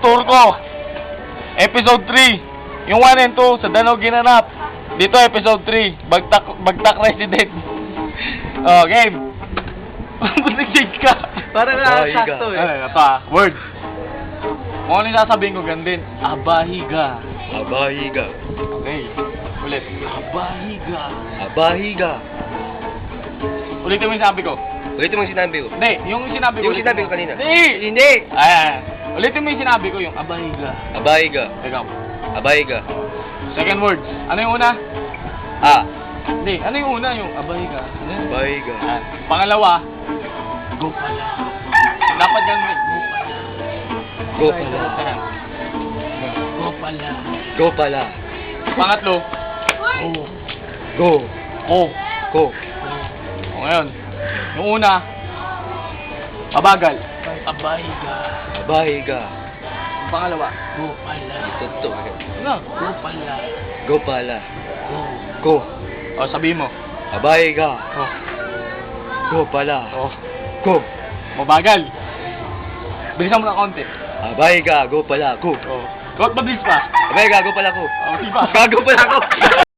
tour ko. Episode 3. Yung 1 and 2 sa Danau ginanap. Dito episode 3. Bagtak Resident. Oh, game. Nag-change ka. Parang sakto eh. Ito word. Kung ano yung sasabihin ko, gandin. Abahiga. Abahiga. Okay. Ulit. Abahiga. Abahiga. Ulitin mo yung sinabi ko. Ulitin mo yung sinabi ko. Hindi, yung sinabi ko. Yung sinabi ko kanina. Hindi. Ayan. Ulitin mo yung sinabi ko, yung abahiga. Abahiga. Ikaw. Abahiga. Second words. Ano yung una? A. Hindi. Ano yung una? Yung abahiga. Ano yun? Abahiga. Ayan. Pangalawa, go pala. Dapat ganun. Go pala. Go pala. Go pala. Go pala. Pangatlo, Go. oh. Go. O ngayon, yung una, mabagal. Abahiga. Abahiga. Yung pangalawa, go pala. Ito. Ano? Go pala. Go pala. Go. Go. O, sabihin mo. Abahiga. Oh. Go pala. Oh. Go. Mabagal. Bilisan mo na konti. Abahiga. Go pala. Go. Oh. Huwag mabilis pa. Abahiga. Go pala. Go. Oh, di ba? Gago pala ako.